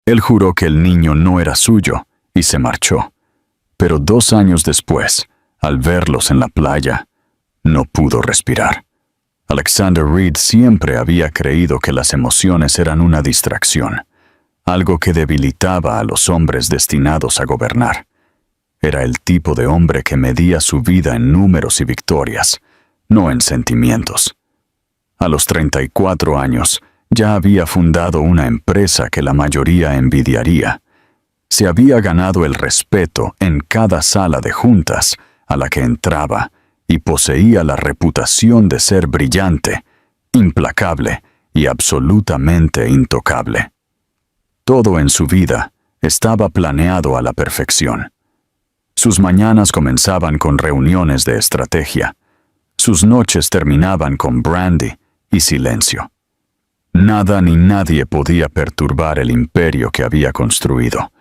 Él juró que el niño no era suyo y se marchó. Pero 2 años después, al verlos en la playa, no pudo respirar. Alexander Reed siempre había creído que las emociones eran una distracción, algo que debilitaba a los hombres destinados a gobernar. Era el tipo de hombre que medía su vida en números y victorias, no en sentimientos. A los 34 años, ya había fundado una empresa que la mayoría envidiaría. Se había ganado el respeto en cada sala de juntas a la que entraba y poseía la reputación de ser brillante, implacable y absolutamente intocable. Todo en su vida estaba planeado a la perfección. Sus mañanas comenzaban con reuniones de estrategia. Sus noches terminaban con brandy y silencio. Nada ni nadie podía perturbar el imperio que había construido.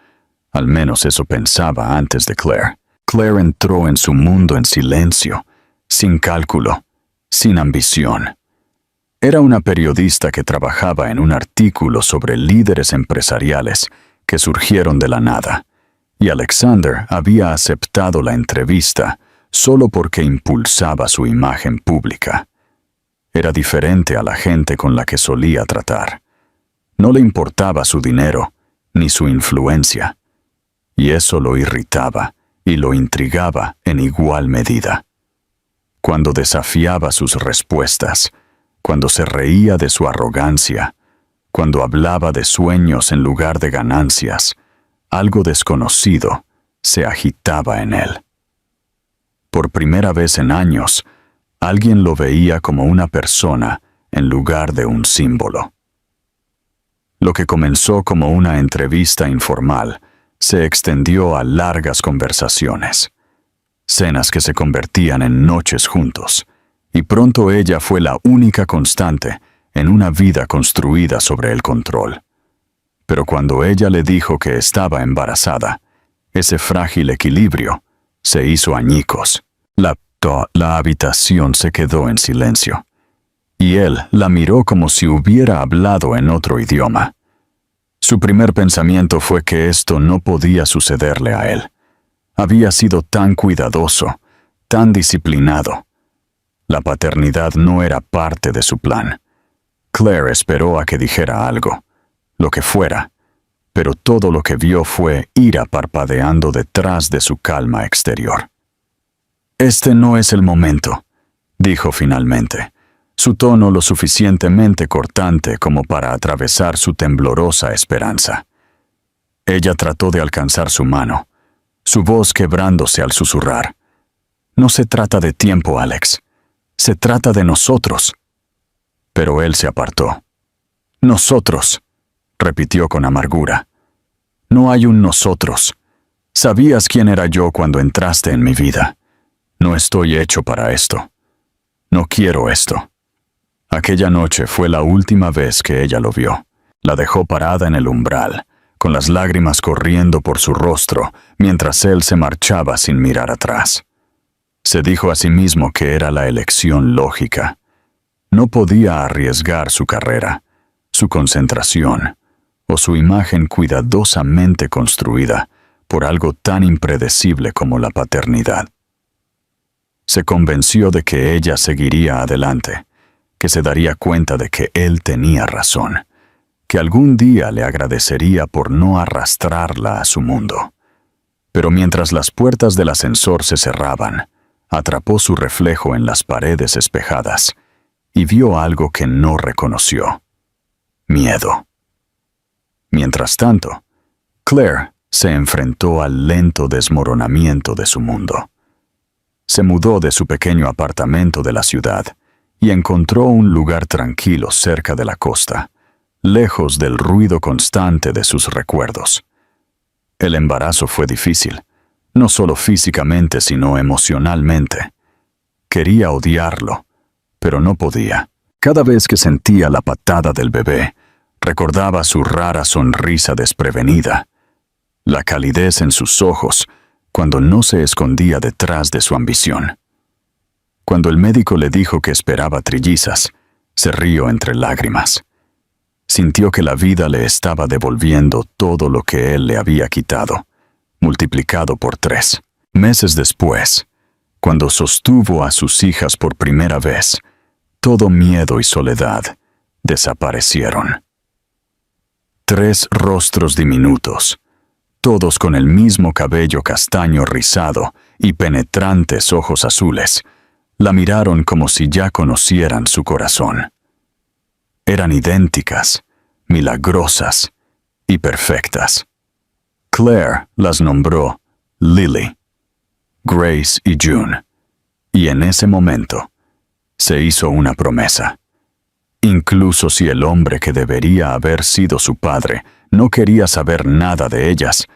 Al menos eso pensaba antes de Claire. Claire entró en su mundo en silencio, sin cálculo, sin ambición. Era una periodista que trabajaba en un artículo sobre líderes empresariales que surgieron de la nada, y Alexander había aceptado la entrevista solo porque impulsaba su imagen pública. Era diferente a la gente con la que solía tratar. No le importaba su dinero, ni su influencia, y eso lo irritaba y lo intrigaba en igual medida. Cuando desafiaba sus respuestas, cuando se reía de su arrogancia, cuando hablaba de sueños en lugar de ganancias, algo desconocido se agitaba en él. Por primera vez en años, alguien lo veía como una persona en lugar de un símbolo. Lo que comenzó como una entrevista informal se extendió a largas conversaciones, cenas que se convertían en noches juntos, y pronto ella fue la única constante en una vida construida sobre el control. Pero cuando ella le dijo que estaba embarazada, ese frágil equilibrio se hizo añicos. La habitación se quedó en silencio, y él la miró como si hubiera hablado en otro idioma. Su primer pensamiento fue que esto no podía sucederle a él. Había sido tan cuidadoso, tan disciplinado. La paternidad no era parte de su plan. Claire esperó a que dijera algo, lo que fuera, pero todo lo que vio fue ira parpadeando detrás de su calma exterior. «Este no es el momento», dijo finalmente, su tono lo suficientemente cortante como para atravesar su temblorosa esperanza. Ella trató de alcanzar su mano, su voz quebrándose al susurrar. «No se trata de tiempo, Alex. Se trata de nosotros». Pero él se apartó. «Nosotros», repitió con amargura. «No hay un nosotros. Sabías quién era yo cuando entraste en mi vida. No estoy hecho para esto. No quiero esto». Aquella noche fue la última vez que ella lo vio. La dejó parada en el umbral, con las lágrimas corriendo por su rostro, mientras él se marchaba sin mirar atrás. Se dijo a sí mismo que era la elección lógica. No podía arriesgar su carrera, su concentración, o su imagen cuidadosamente construida por algo tan impredecible como la paternidad. Se convenció de que ella seguiría adelante, que se daría cuenta de que él tenía razón, que algún día le agradecería por no arrastrarla a su mundo. Pero mientras las puertas del ascensor se cerraban, atrapó su reflejo en las paredes espejadas y vio algo que no reconoció: miedo. Mientras tanto, Claire se enfrentó al lento desmoronamiento de su mundo. Se mudó de su pequeño apartamento de la ciudad y encontró un lugar tranquilo cerca de la costa, lejos del ruido constante de sus recuerdos. El embarazo fue difícil, no solo físicamente sino emocionalmente. Quería odiarlo, pero no podía. Cada vez que sentía la patada del bebé, recordaba su rara sonrisa desprevenida, la calidez en sus ojos cuando no se escondía detrás de su ambición. Cuando el médico le dijo que esperaba trillizas, se rió entre lágrimas. Sintió que la vida le estaba devolviendo todo lo que él le había quitado, multiplicado por 3. Meses después, cuando sostuvo a sus hijas por primera vez, todo miedo y soledad desaparecieron. 3 rostros diminutos, todos con el mismo cabello castaño rizado y penetrantes ojos azules, la miraron como si ya conocieran su corazón. Eran idénticas, milagrosas y perfectas. Claire las nombró Lily, Grace y June, y en ese momento se hizo una promesa. Incluso si el hombre que debería haber sido su padre no quería saber nada de ellas,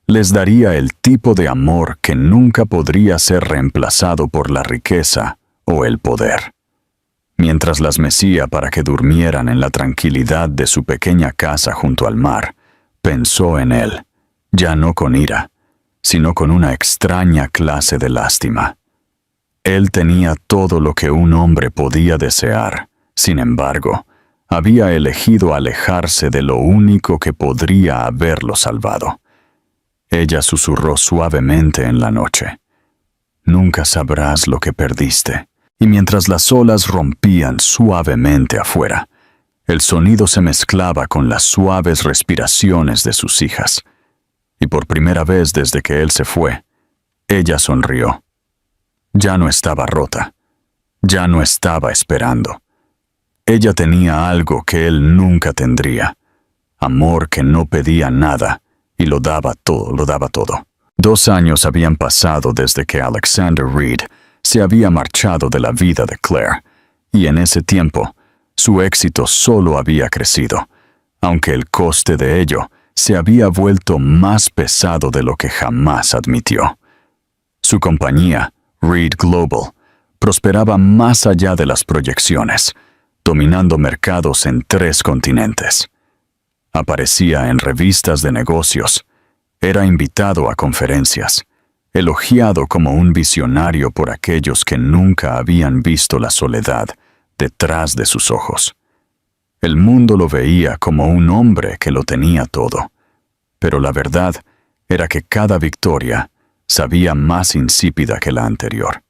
les daría el tipo de amor que nunca podría ser reemplazado por la riqueza o el poder. Mientras las mecía para que durmieran en la tranquilidad de su pequeña casa junto al mar, pensó en él, ya no con ira, sino con una extraña clase de lástima. Él tenía todo lo que un hombre podía desear. Sin embargo, había elegido alejarse de lo único que podría haberlo salvado. Ella susurró suavemente en la noche: «Nunca sabrás lo que perdiste». Y mientras las olas rompían suavemente afuera, el sonido se mezclaba con las suaves respiraciones de sus hijas. Y por primera vez desde que él se fue, ella sonrió. Ya no estaba rota, ya no estaba esperando. Ella tenía algo que él nunca tendría, amor que no pedía nada y lo daba todo. 2 años habían pasado desde que Alexander Reed se había marchado de la vida de Claire, y en ese tiempo su éxito solo había crecido, aunque el coste de ello se había vuelto más pesado de lo que jamás admitió. Su compañía, Reed Global, prosperaba más allá de las proyecciones, dominando mercados en 3 continentes. Aparecía en revistas de negocios, era invitado a conferencias, elogiado como un visionario por aquellos que nunca habían visto la soledad detrás de sus ojos. El mundo lo veía como un hombre que lo tenía todo, pero la verdad era que cada victoria sabía más insípida que la anterior.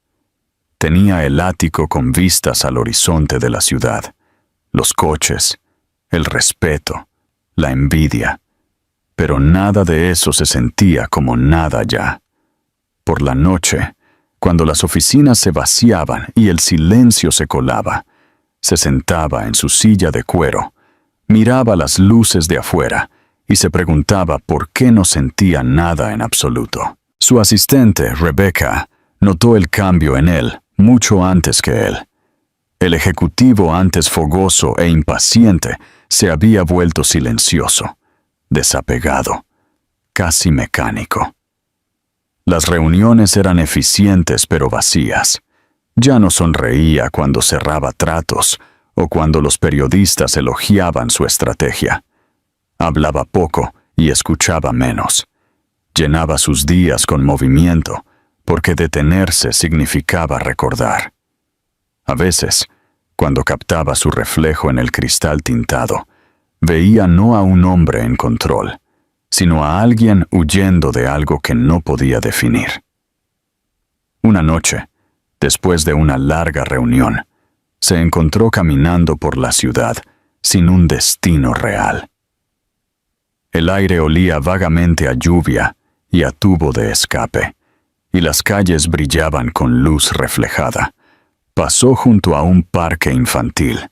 Tenía el ático con vistas al horizonte de la ciudad, los coches, el respeto, la envidia, pero nada de eso se sentía como nada ya. Por la noche, cuando las oficinas se vaciaban y el silencio se colaba, se sentaba en su silla de cuero, miraba las luces de afuera y se preguntaba por qué no sentía nada en absoluto. Su asistente, Rebecca, notó el cambio en él mucho antes que él. El ejecutivo antes fogoso e impaciente se había vuelto silencioso, desapegado, casi mecánico. Las reuniones eran eficientes pero vacías. Ya no sonreía cuando cerraba tratos o cuando los periodistas elogiaban su estrategia. Hablaba poco y escuchaba menos. Llenaba sus días con movimiento, porque detenerse significaba recordar. A veces, cuando captaba su reflejo en el cristal tintado, veía no a un hombre en control, sino a alguien huyendo de algo que no podía definir. Una noche, después de una larga reunión, se encontró caminando por la ciudad sin un destino real. El aire olía vagamente a lluvia y a tubo de escape, y las calles brillaban con luz reflejada. Pasó junto a un parque infantil,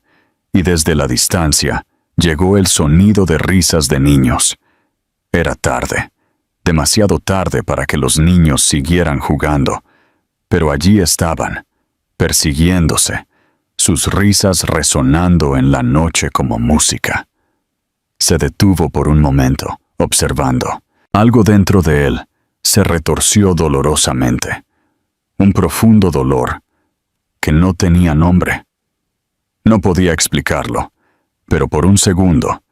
y desde la distancia llegó el sonido de risas de niños. Era tarde, demasiado tarde para que los niños siguieran jugando, pero allí estaban, persiguiéndose, sus risas resonando en la noche como música. Se detuvo por un momento, observando. Algo dentro de él se retorció dolorosamente. Un profundo dolor que no tenía nombre. No podía explicarlo, pero por un segundo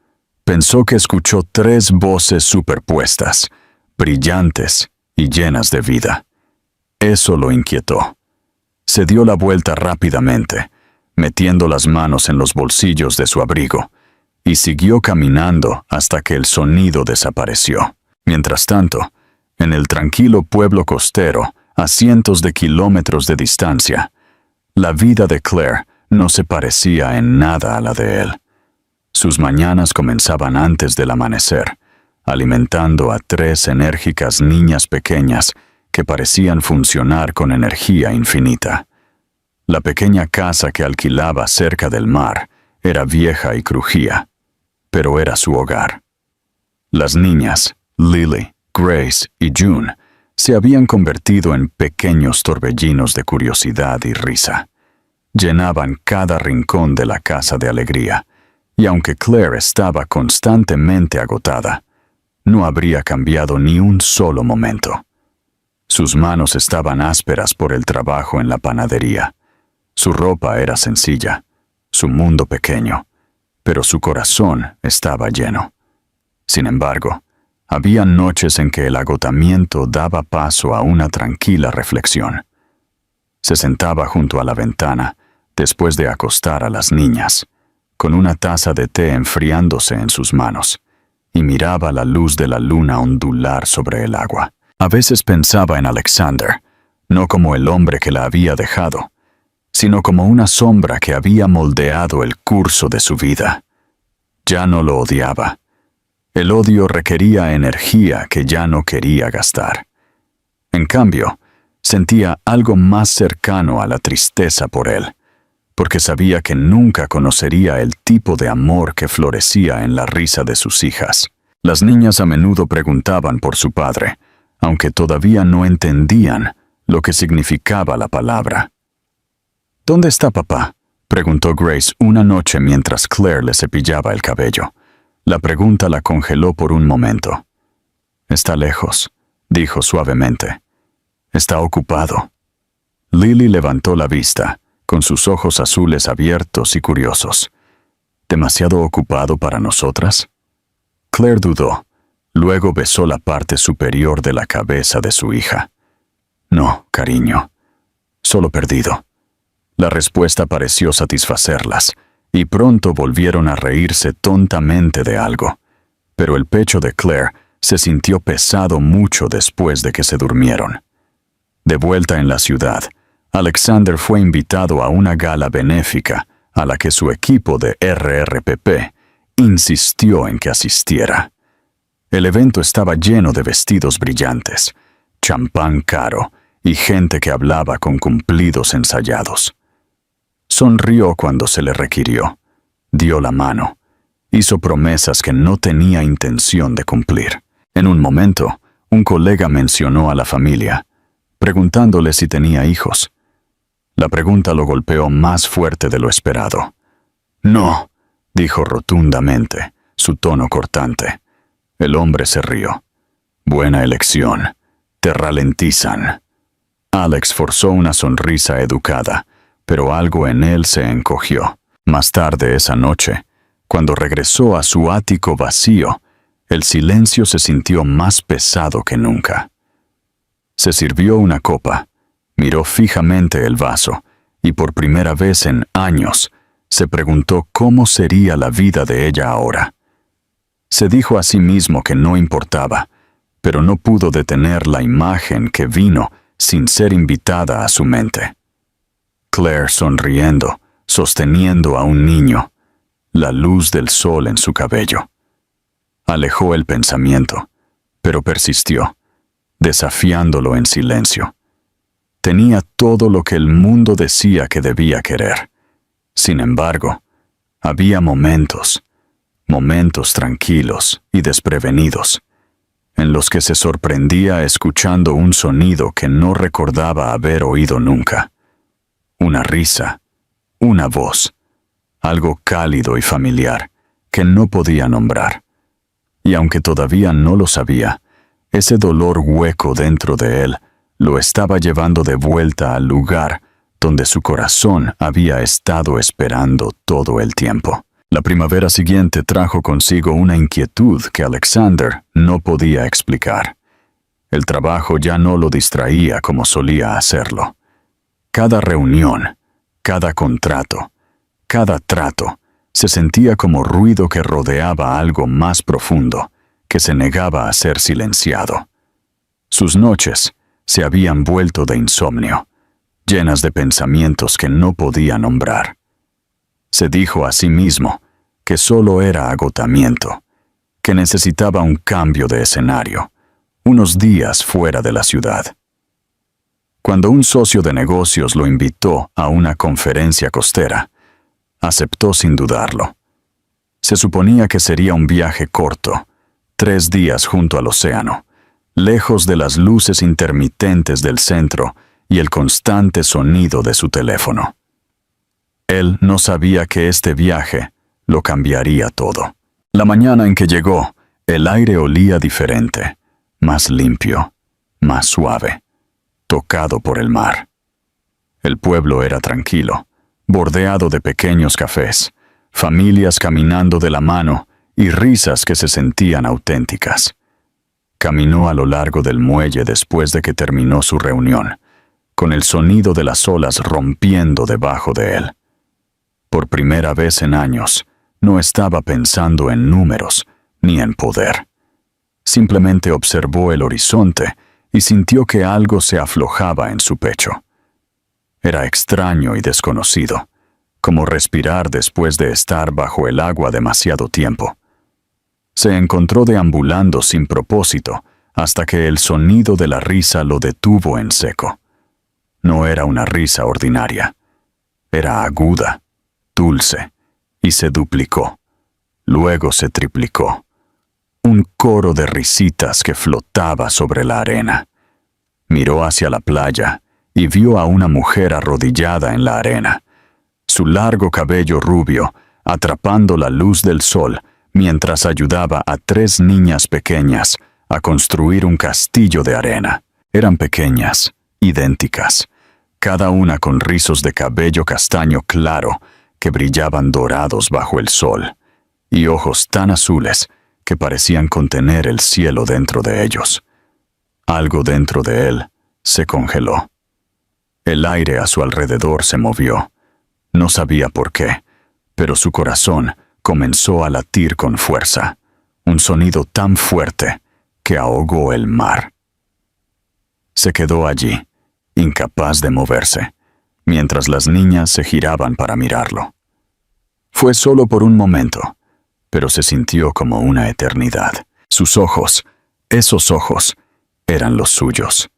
pensó que escuchó 3 voces superpuestas, brillantes y llenas de vida. Eso lo inquietó. Se dio la vuelta rápidamente, metiendo las manos en los bolsillos de su abrigo, y siguió caminando hasta que el sonido desapareció. Mientras tanto, en el tranquilo pueblo costero, a cientos de kilómetros de distancia, la vida de Claire no se parecía en nada a la de él. Sus mañanas comenzaban antes del amanecer, alimentando a 3 enérgicas niñas pequeñas que parecían funcionar con energía infinita. La pequeña casa que alquilaba cerca del mar era vieja y crujía, pero era su hogar. Las niñas, Lily, Grace y June, se habían convertido en pequeños torbellinos de curiosidad y risa. Llenaban cada rincón de la casa de alegría, y aunque Claire estaba constantemente agotada, no habría cambiado ni un solo momento. Sus manos estaban ásperas por el trabajo en la panadería. Su ropa era sencilla, su mundo pequeño, pero su corazón estaba lleno. Sin embargo, había noches en que el agotamiento daba paso a una tranquila reflexión. Se sentaba junto a la ventana, después de acostar a las niñas, con una taza de té enfriándose en sus manos, y miraba la luz de la luna ondular sobre el agua. A veces pensaba en Alexander, no como el hombre que la había dejado, sino como una sombra que había moldeado el curso de su vida. Ya no lo odiaba. El odio requería energía que ya no quería gastar. En cambio, sentía algo más cercano a la tristeza por él, porque sabía que nunca conocería el tipo de amor que florecía en la risa de sus hijas. Las niñas a menudo preguntaban por su padre, aunque todavía no entendían lo que significaba la palabra. ¿Dónde está papá?, preguntó Grace una noche mientras Claire le cepillaba el cabello. La pregunta la congeló por un momento. Está lejos, dijo suavemente. Está ocupado. Lily levantó la vista, con sus ojos azules abiertos y curiosos. ¿Demasiado ocupado para nosotras? Claire dudó. Luego besó la parte superior de la cabeza de su hija. No, cariño. Solo perdido. La respuesta pareció satisfacerlas, y pronto volvieron a reírse tontamente de algo. Pero el pecho de Claire se sintió pesado mucho después de que se durmieron. De vuelta en la ciudad, Alexander fue invitado a una gala benéfica a la que su equipo de RRPP insistió en que asistiera. El evento estaba lleno de vestidos brillantes, champán caro y gente que hablaba con cumplidos ensayados. Sonrió cuando se le requirió, dio la mano, hizo promesas que no tenía intención de cumplir. En un momento, un colega mencionó a la familia, preguntándole si tenía hijos. La pregunta lo golpeó más fuerte de lo esperado. No, dijo rotundamente, su tono cortante. El hombre se rió. Buena elección. Te ralentizan. Alex forzó una sonrisa educada, pero algo en él se encogió. Más tarde esa noche, cuando regresó a su ático vacío, el silencio se sintió más pesado que nunca. Se sirvió una copa, miró fijamente el vaso, y por primera vez en años, se preguntó cómo sería la vida de ella ahora. Se dijo a sí mismo que no importaba, pero no pudo detener la imagen que vino sin ser invitada a su mente. Claire sonriendo, sosteniendo a un niño, la luz del sol en su cabello. Alejó el pensamiento, pero persistió, desafiándolo en silencio. Tenía todo lo que el mundo decía que debía querer. Sin embargo, había momentos tranquilos y desprevenidos, en los que se sorprendía escuchando un sonido que no recordaba haber oído nunca. Una risa, una voz, algo cálido y familiar que no podía nombrar. Y aunque todavía no lo sabía, ese dolor hueco dentro de él lo estaba llevando de vuelta al lugar donde su corazón había estado esperando todo el tiempo. La primavera siguiente trajo consigo una inquietud que Alexander no podía explicar. El trabajo ya no lo distraía como solía hacerlo. Cada reunión, cada contrato, cada trato, Se sentía como ruido que rodeaba algo más profundo, que se negaba a ser silenciado. Sus noches se habían vuelto de insomnio, llenas de pensamientos que no podía nombrar. Se dijo a sí mismo que solo era agotamiento, que necesitaba un cambio de escenario, unos días fuera de la ciudad. Cuando un socio de negocios lo invitó a una conferencia costera, aceptó sin dudarlo. Se suponía que sería un viaje corto, 3 días junto al océano, lejos de las luces intermitentes del centro y el constante sonido de su teléfono. Él no sabía que este viaje lo cambiaría todo. La mañana en que llegó, el aire olía diferente, más limpio, más suave, tocado por el mar. El pueblo era tranquilo, bordeado de pequeños cafés, familias caminando de la mano y risas que se sentían auténticas. Caminó a lo largo del muelle después de que terminó su reunión, con el sonido de las olas rompiendo debajo de él. Por primera vez en años, no estaba pensando en números ni en poder. Simplemente observó el horizonte y sintió que algo se aflojaba en su pecho. Era extraño y desconocido, como respirar después de estar bajo el agua demasiado tiempo. Se encontró deambulando sin propósito hasta que el sonido de la risa lo detuvo en seco. No era una risa ordinaria. Era aguda, dulce, y se duplicó. Luego se triplicó. Un coro de risitas que flotaba sobre la arena. Miró hacia la playa y vio a una mujer arrodillada en la arena, su largo cabello rubio atrapando la luz del sol mientras ayudaba a 3 niñas pequeñas a construir un castillo de arena. Eran pequeñas, idénticas, cada una con rizos de cabello castaño claro que brillaban dorados bajo el sol, y ojos tan azules que parecían contener el cielo dentro de ellos. Algo dentro de él se congeló. El aire a su alrededor se movió. No sabía por qué, pero su corazón comenzó a latir con fuerza, un sonido tan fuerte que ahogó el mar. Se quedó allí, incapaz de moverse, mientras las niñas se giraban para mirarlo. Fue solo por un momento, pero se sintió como una eternidad. Sus ojos, esos ojos, eran los suyos.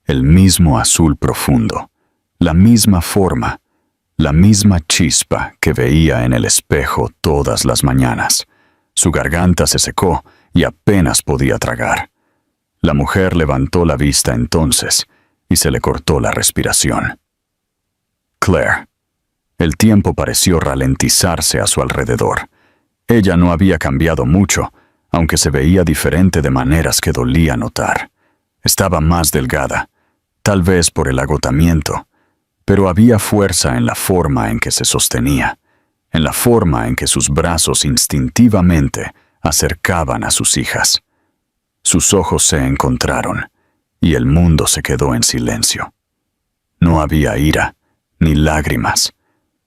El mismo azul profundo, la misma forma, la misma chispa que veía en el espejo todas las mañanas. Su garganta se secó y apenas podía tragar. La mujer levantó la vista entonces y se le cortó la respiración. Claire. El tiempo pareció ralentizarse a su alrededor. Ella no había cambiado mucho, aunque se veía diferente de maneras que dolía notar. Estaba más delgada, tal vez por el agotamiento, pero había fuerza en la forma en que se sostenía, en la forma en que sus brazos instintivamente acercaban a sus hijas. Sus ojos se encontraron, y el mundo se quedó en silencio. No había ira, ni lágrimas,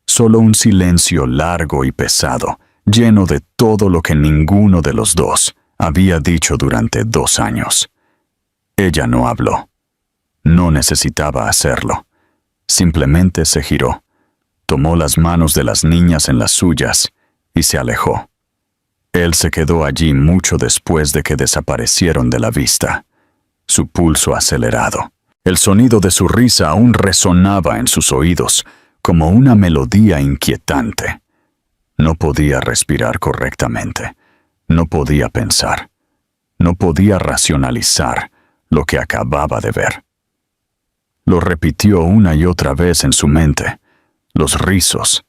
solo un silencio largo y pesado, lleno de todo lo que ninguno de los dos había dicho durante 2 años. Ella no habló. No necesitaba hacerlo. Simplemente se giró, tomó las manos de las niñas en las suyas y se alejó. Él se quedó allí mucho después de que desaparecieron de la vista, su pulso acelerado. El sonido de su risa aún resonaba en sus oídos como una melodía inquietante. No podía respirar correctamente, no podía pensar, no podía racionalizar lo que acababa de ver. Lo repitió una y otra vez en su mente, los rizos,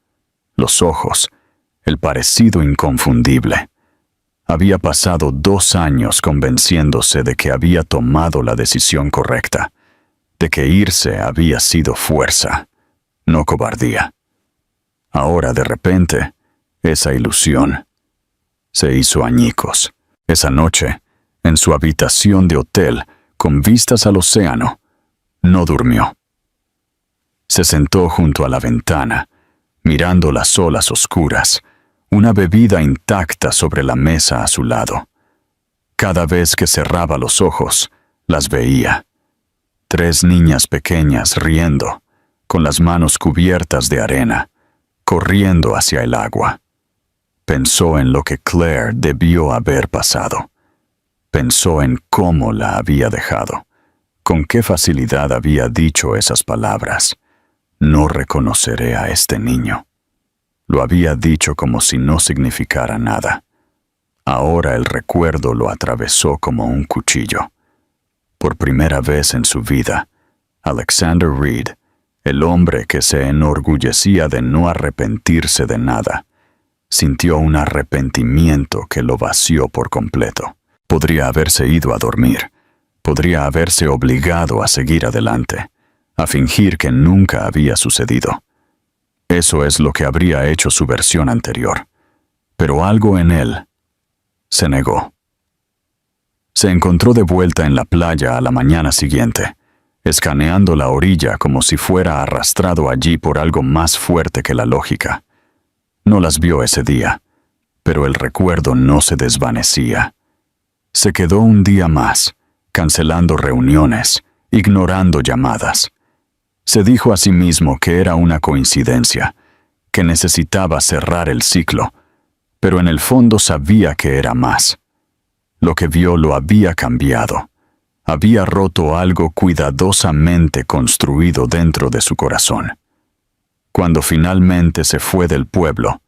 los ojos, el parecido inconfundible. Había pasado 2 años convenciéndose de que había tomado la decisión correcta, de que irse había sido fuerza, no cobardía. Ahora, de repente, esa ilusión se hizo añicos. Esa noche, en su habitación de hotel, con vistas al océano, no durmió. Se sentó junto a la ventana, mirando las olas oscuras, una bebida intacta sobre la mesa a su lado. Cada vez que cerraba los ojos, las veía. 3 niñas pequeñas riendo, con las manos cubiertas de arena, corriendo hacia el agua. Pensó en lo que Claire debió haber pasado. Pensó en cómo la había dejado, con qué facilidad había dicho esas palabras. No reconoceré a este niño. Lo había dicho como si no significara nada. Ahora el recuerdo lo atravesó como un cuchillo. Por primera vez en su vida, Alexander Reed, el hombre que se enorgullecía de no arrepentirse de nada, sintió un arrepentimiento que lo vació por completo. Podría haberse ido a dormir. Podría haberse obligado a seguir adelante, a fingir que nunca había sucedido. Eso es lo que habría hecho su versión anterior. Pero algo en él se negó. Se encontró de vuelta en la playa a la mañana siguiente, escaneando la orilla como si fuera arrastrado allí por algo más fuerte que la lógica. No las vio ese día, pero el recuerdo no se desvanecía. Se quedó un día más, cancelando reuniones, ignorando llamadas. Se dijo a sí mismo que era una coincidencia, que necesitaba cerrar el ciclo, pero en el fondo sabía que era más. Lo que vio lo había cambiado. Había roto algo cuidadosamente construido dentro de su corazón. Cuando finalmente se fue del pueblo,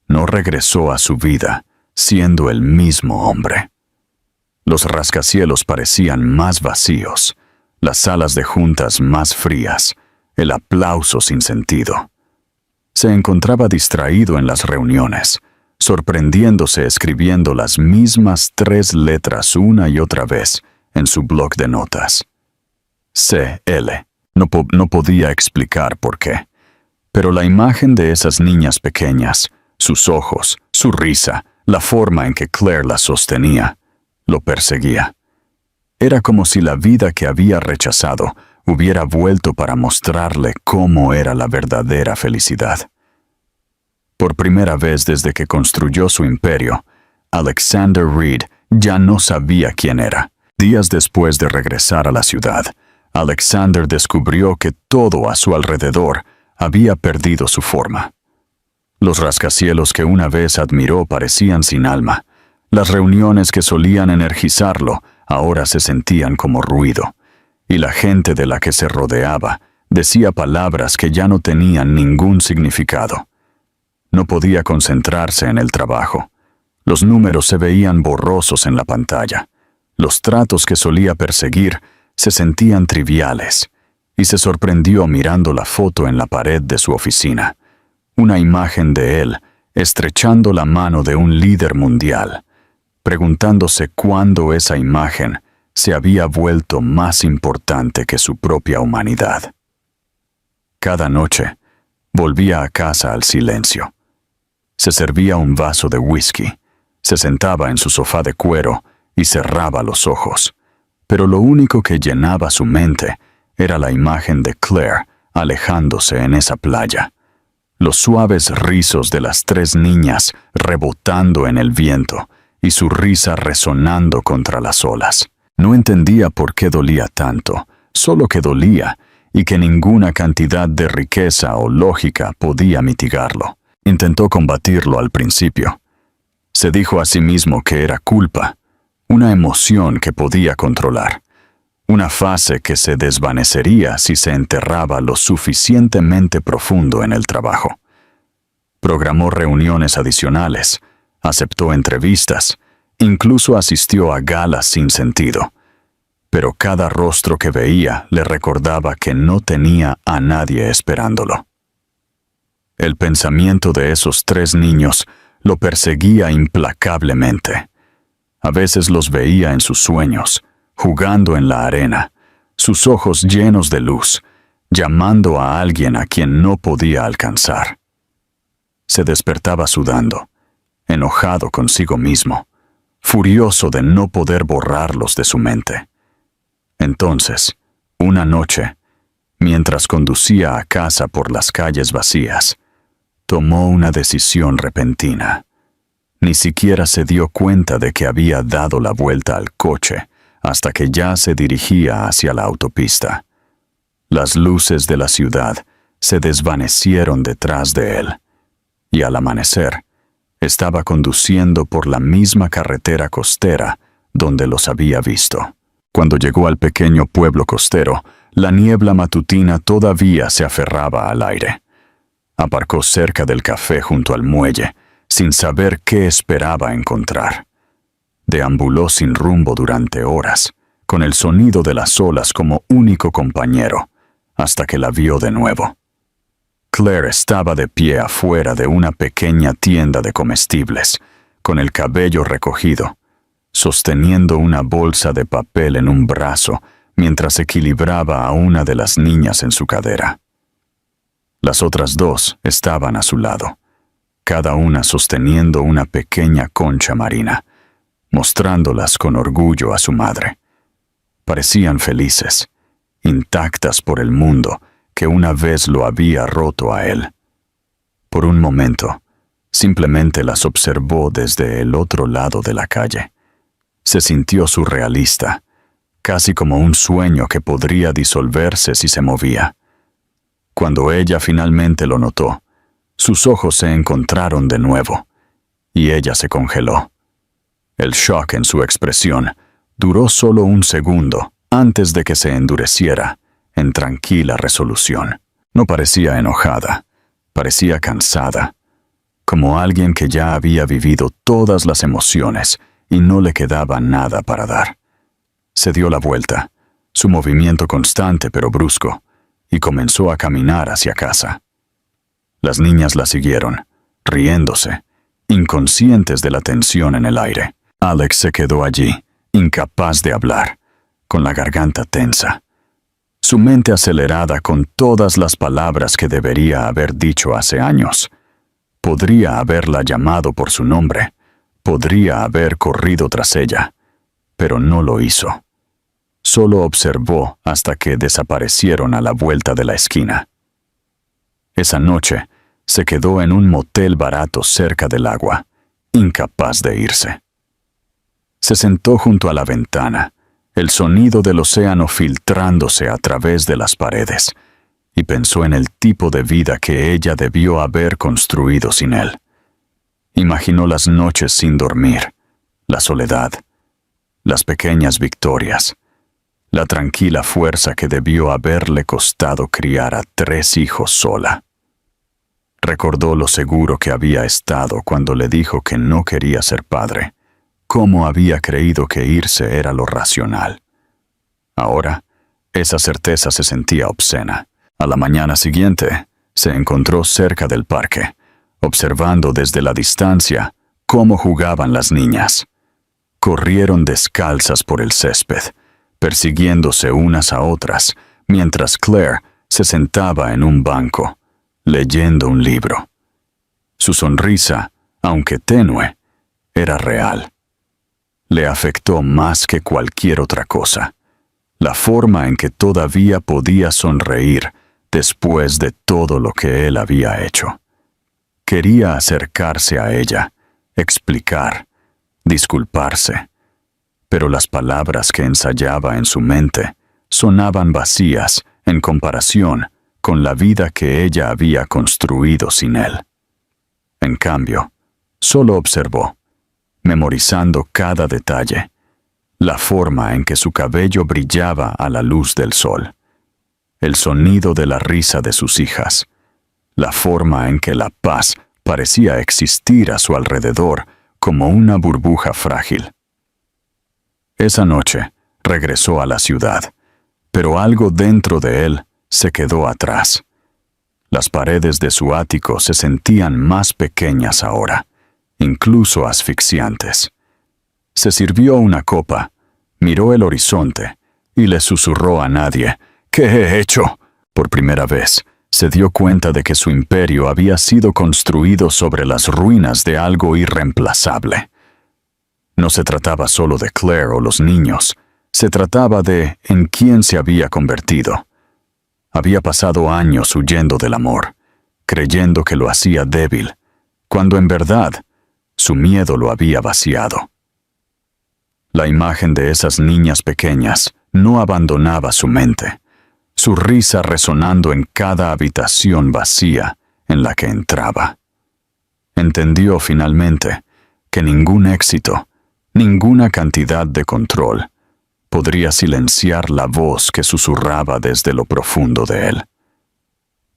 no regresó a su vida siendo el mismo hombre. Los rascacielos parecían más vacíos, las salas de juntas más frías, el aplauso sin sentido. Se encontraba distraído en las reuniones, sorprendiéndose escribiendo las mismas 3 letras una y otra vez en su bloc de notas. CL. No podía explicar por qué, pero la imagen de esas niñas pequeñas, sus ojos, su risa, la forma en que Claire las sostenía, lo perseguía. Era como si la vida que había rechazado hubiera vuelto para mostrarle cómo era la verdadera felicidad. Por primera vez desde que construyó su imperio, Alexander Reed ya no sabía quién era. Días después de regresar a la ciudad, Alexander descubrió que todo a su alrededor había perdido su forma. Los rascacielos que una vez admiró parecían sin alma. Las reuniones que solían energizarlo ahora se sentían como ruido, y la gente de la que se rodeaba decía palabras que ya no tenían ningún significado. No podía concentrarse en el trabajo. Los números se veían borrosos en la pantalla. Los tratos que solía perseguir se sentían triviales, y se sorprendió mirando la foto en la pared de su oficina. Una imagen de él estrechando la mano de un líder mundial, preguntándose cuándo esa imagen se había vuelto más importante que su propia humanidad. Cada noche, volvía a casa al silencio. Se servía un vaso de whisky, se sentaba en su sofá de cuero y cerraba los ojos, pero lo único que llenaba su mente era la imagen de Claire alejándose en esa playa, los suaves rizos de las 3 niñas rebotando en el viento y su risa resonando contra las olas. No entendía por qué dolía tanto, solo que dolía y que ninguna cantidad de riqueza o lógica podía mitigarlo. Intentó combatirlo al principio. Se dijo a sí mismo que era culpa, una emoción que podía controlar, una fase que se desvanecería si se enterraba lo suficientemente profundo en el trabajo. Programó reuniones adicionales, aceptó entrevistas, incluso asistió a galas sin sentido, pero cada rostro que veía le recordaba que no tenía a nadie esperándolo. El pensamiento de esos 3 niños lo perseguía implacablemente. A veces los veía en sus sueños, jugando en la arena, sus ojos llenos de luz, llamando a alguien a quien no podía alcanzar. Se despertaba sudando, enojado consigo mismo, furioso de no poder borrarlos de su mente. Entonces, una noche, mientras conducía a casa por las calles vacías, tomó una decisión repentina. Ni siquiera se dio cuenta de que había dado la vuelta al coche hasta que ya se dirigía hacia la autopista. Las luces de la ciudad se desvanecieron detrás de él, y al amanecer, estaba conduciendo por la misma carretera costera donde los había visto. Cuando llegó al pequeño pueblo costero, la niebla matutina todavía se aferraba al aire. Aparcó cerca del café junto al muelle, sin saber qué esperaba encontrar. Deambuló sin rumbo durante horas, con el sonido de las olas como único compañero, hasta que la vio de nuevo. Claire estaba de pie afuera de una pequeña tienda de comestibles, con el cabello recogido, sosteniendo una bolsa de papel en un brazo mientras equilibraba a una de las niñas en su cadera. Las otras dos estaban a su lado, cada una sosteniendo una pequeña concha marina, mostrándolas con orgullo a su madre. Parecían felices, intactas por el mundo que una vez lo había roto a él. Por un momento, simplemente las observó desde el otro lado de la calle. Se sintió surrealista, casi como un sueño que podría disolverse si se movía. Cuando ella finalmente lo notó, sus ojos se encontraron de nuevo, y ella se congeló. El shock en su expresión duró solo un segundo antes de que se endureciera en tranquila resolución. No parecía enojada, parecía cansada, como alguien que ya había vivido todas las emociones y no le quedaba nada para dar. Se dio la vuelta, su movimiento constante pero brusco, y comenzó a caminar hacia casa. Las niñas la siguieron, riéndose, inconscientes de la tensión en el aire. Alex se quedó allí, incapaz de hablar, con la garganta tensa. Su mente acelerada con todas las palabras que debería haber dicho hace años. Podría haberla llamado por su nombre, podría haber corrido tras ella, pero no lo hizo. Solo observó hasta que desaparecieron a la vuelta de la esquina. Esa noche, se quedó en un motel barato cerca del agua, incapaz de irse. Se sentó junto a la ventana, el sonido del océano filtrándose a través de las paredes, y pensó en el tipo de vida que ella debió haber construido sin él. Imaginó las noches sin dormir, la soledad, las pequeñas victorias, la tranquila fuerza que debió haberle costado criar a 3 hijos sola. Recordó lo seguro que había estado cuando le dijo que no quería ser padre, cómo había creído que irse era lo racional. Ahora, esa certeza se sentía obscena. A la mañana siguiente, se encontró cerca del parque, observando desde la distancia cómo jugaban las niñas. Corrieron descalzas por el césped, persiguiéndose unas a otras, mientras Claire se sentaba en un banco, leyendo un libro. Su sonrisa, aunque tenue, era real. Le afectó más que cualquier otra cosa, la forma en que todavía podía sonreír después de todo lo que él había hecho. Quería acercarse a ella, explicar, disculparse, pero las palabras que ensayaba en su mente sonaban vacías en comparación con la vida que ella había construido sin él. En cambio, solo observó, memorizando cada detalle, la forma en que su cabello brillaba a la luz del sol, el sonido de la risa de sus hijas, la forma en que la paz parecía existir a su alrededor como una burbuja frágil. Esa noche regresó a la ciudad, pero algo dentro de él se quedó atrás. Las paredes de su ático se sentían más pequeñas ahora, incluso asfixiantes. Se sirvió una copa, miró el horizonte y le susurró a nadie: ¿Qué he hecho? Por primera vez, se dio cuenta de que su imperio había sido construido sobre las ruinas de algo irreemplazable. No se trataba solo de Claire o los niños, se trataba de en quién se había convertido. Había pasado años huyendo del amor, creyendo que lo hacía débil, cuando en verdad su miedo lo había vaciado. La imagen de esas niñas pequeñas no abandonaba su mente, su risa resonando en cada habitación vacía en la que entraba. Entendió finalmente que ningún éxito, ninguna cantidad de control, podría silenciar la voz que susurraba desde lo profundo de él.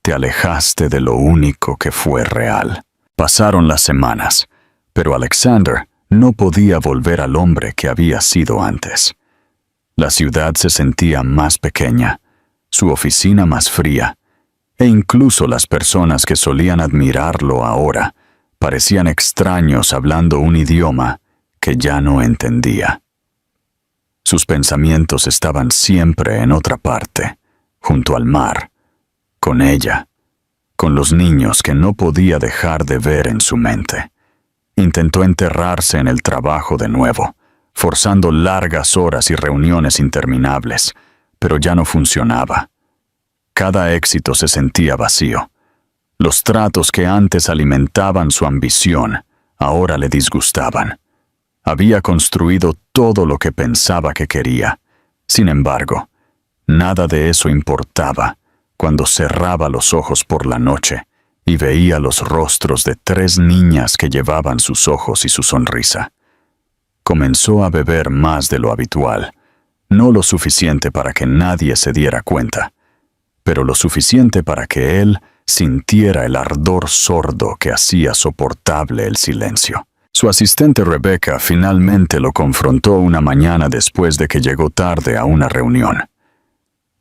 Te alejaste de lo único que fue real. Pasaron las semanas, pero Alexander no podía volver al hombre que había sido antes. La ciudad se sentía más pequeña, su oficina más fría, e incluso las personas que solían admirarlo ahora parecían extraños hablando un idioma que ya no entendía. Sus pensamientos estaban siempre en otra parte, junto al mar, con ella, con los niños que no podía dejar de ver en su mente. Intentó enterrarse en el trabajo de nuevo, forzando largas horas y reuniones interminables, pero ya no funcionaba. Cada éxito se sentía vacío. Los tratos que antes alimentaban su ambición, ahora le disgustaban. Había construido todo lo que pensaba que quería. Sin embargo, nada de eso importaba cuando cerraba los ojos por la noche y veía los rostros de 3 niñas que llevaban sus ojos y su sonrisa. Comenzó a beber más de lo habitual, no lo suficiente para que nadie se diera cuenta, pero lo suficiente para que él sintiera el ardor sordo que hacía soportable el silencio. Su asistente Rebecca finalmente lo confrontó una mañana después de que llegó tarde a una reunión.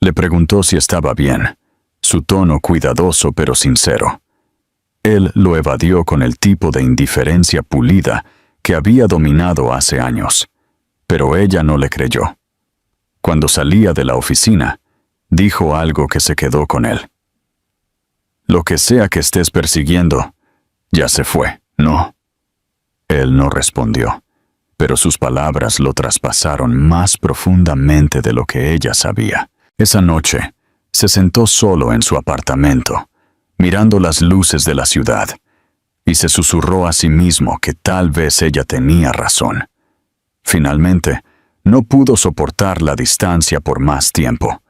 Le preguntó si estaba bien, su tono cuidadoso pero sincero. Él lo evadió con el tipo de indiferencia pulida que había dominado hace años, pero ella no le creyó. Cuando salía de la oficina, dijo algo que se quedó con él. Lo que sea que estés persiguiendo, ya se fue, ¿no? Él no respondió, pero sus palabras lo traspasaron más profundamente de lo que ella sabía. Esa noche, se sentó solo en su apartamento, mirando las luces de la ciudad, y se susurró a sí mismo que tal vez ella tenía razón. Finalmente, no pudo soportar la distancia por más tiempo.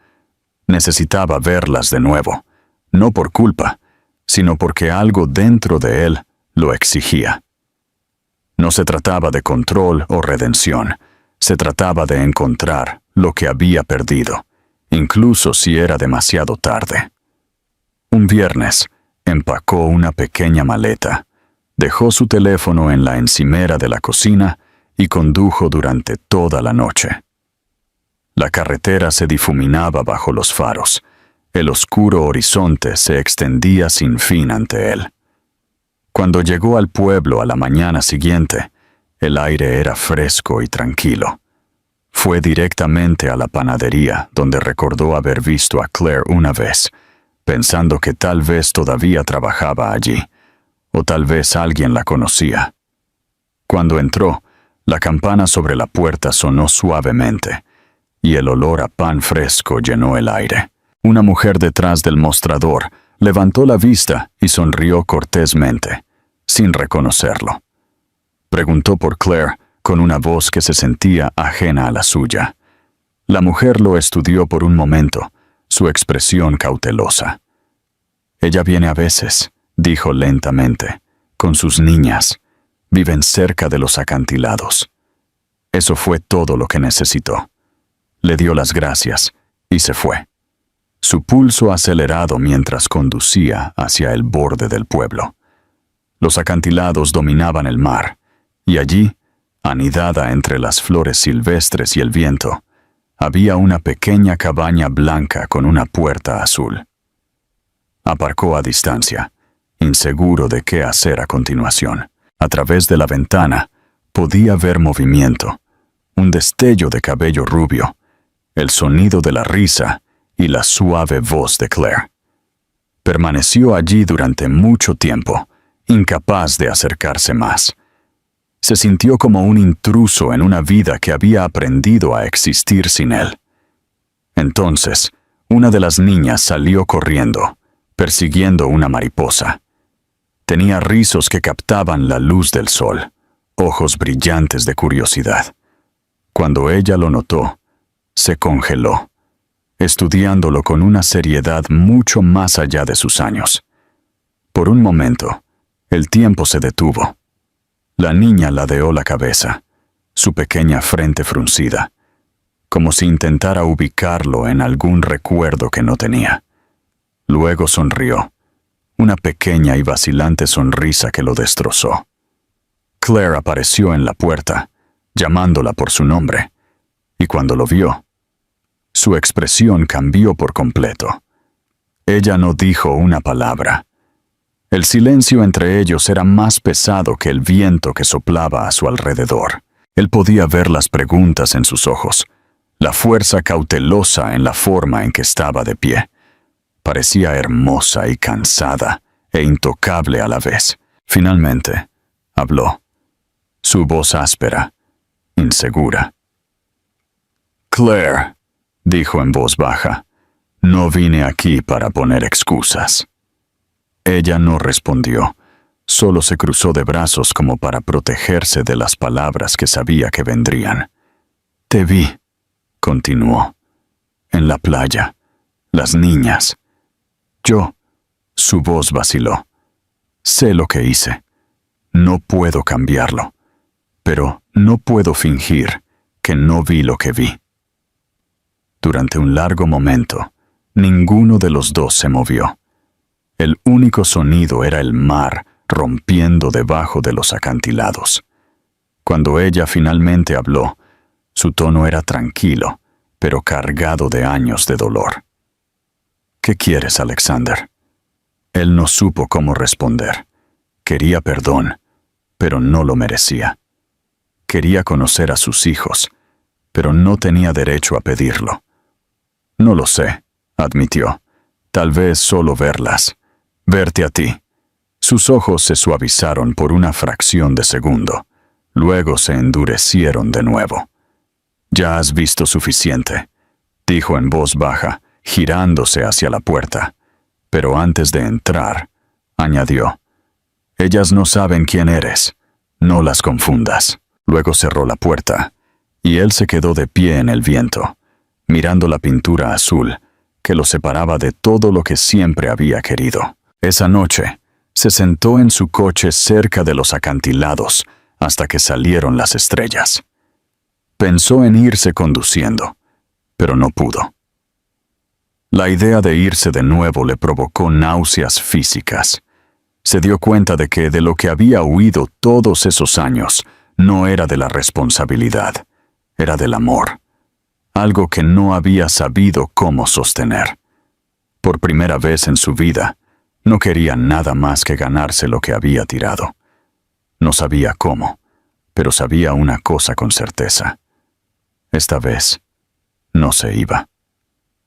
Necesitaba verlas de nuevo, no por culpa, sino porque algo dentro de él lo exigía. No se trataba de control o redención, se trataba de encontrar lo que había perdido, incluso si era demasiado tarde. Un viernes, empacó una pequeña maleta, dejó su teléfono en la encimera de la cocina y condujo durante toda la noche. La carretera se difuminaba bajo los faros. El oscuro horizonte se extendía sin fin ante él. Cuando llegó al pueblo a la mañana siguiente, el aire era fresco y tranquilo. Fue directamente a la panadería, donde recordó haber visto a Claire una vez, pensando que tal vez todavía trabajaba allí, o tal vez alguien la conocía. Cuando entró, la campana sobre la puerta sonó suavemente, y el olor a pan fresco llenó el aire. Una mujer detrás del mostrador levantó la vista y sonrió cortésmente, sin reconocerlo. Preguntó por Claire con una voz que se sentía ajena a la suya. La mujer lo estudió por un momento, su expresión cautelosa. «Ella viene a veces», dijo lentamente, «con sus niñas. Viven cerca de los acantilados». Eso fue todo lo que necesitó. Le dio las gracias y se fue. Su pulso acelerado mientras conducía hacia el borde del pueblo. Los acantilados dominaban el mar, y allí, anidada entre las flores silvestres y el viento, había una pequeña cabaña blanca con una puerta azul. Aparcó a distancia, inseguro de qué hacer a continuación. A través de la ventana podía ver movimiento, un destello de cabello rubio, el sonido de la risa y la suave voz de Claire. Permaneció allí durante mucho tiempo, incapaz de acercarse más. Se sintió como un intruso en una vida que había aprendido a existir sin él. Entonces, una de las niñas salió corriendo, persiguiendo una mariposa. Tenía rizos que captaban la luz del sol, ojos brillantes de curiosidad. Cuando ella lo notó, se congeló, estudiándolo con una seriedad mucho más allá de sus años. Por un momento, el tiempo se detuvo. La niña ladeó la cabeza, su pequeña frente fruncida, como si intentara ubicarlo en algún recuerdo que no tenía. Luego sonrió, una pequeña y vacilante sonrisa que lo destrozó. Claire apareció en la puerta, llamándola por su nombre, y cuando lo vio, su expresión cambió por completo. Ella no dijo una palabra. El silencio entre ellos era más pesado que el viento que soplaba a su alrededor. Él podía ver las preguntas en sus ojos, la fuerza cautelosa en la forma en que estaba de pie. Parecía hermosa y cansada e intocable a la vez. Finalmente, habló, su voz áspera, insegura. «Claire», dijo en voz baja, «no vine aquí para poner excusas». Ella no respondió, solo se cruzó de brazos como para protegerse de las palabras que sabía que vendrían. «Te vi», continuó, «en la playa, las niñas. Yo», su voz vaciló, «sé lo que hice. No puedo cambiarlo, pero no puedo fingir que no vi lo que vi». Durante un largo momento, ninguno de los dos se movió. El único sonido era el mar rompiendo debajo de los acantilados. Cuando ella finalmente habló, su tono era tranquilo, pero cargado de años de dolor. «¿Qué quieres, Alexander?» Él no supo cómo responder. Quería perdón, pero no lo merecía. Quería conocer a sus hijos, pero no tenía derecho a pedirlo. «No lo sé», admitió. «Tal vez solo verlas. Verte a ti». Sus ojos se suavizaron por una fracción de segundo. Luego se endurecieron de nuevo. «Ya has visto suficiente», dijo en voz baja, girándose hacia la puerta. Pero antes de entrar, añadió, «Ellas no saben quién eres. No las confundas». Luego cerró la puerta, y él se quedó de pie en el viento, mirando la pintura azul que lo separaba de todo lo que siempre había querido. Esa noche, se sentó en su coche cerca de los acantilados hasta que salieron las estrellas. Pensó en irse conduciendo, pero no pudo. La idea de irse de nuevo le provocó náuseas físicas. Se dio cuenta de que de lo que había huido todos esos años no era de la responsabilidad, era del amor. Algo que no había sabido cómo sostener. Por primera vez en su vida, no quería nada más que ganarse lo que había tirado. No sabía cómo, pero sabía una cosa con certeza. Esta vez, no se iba.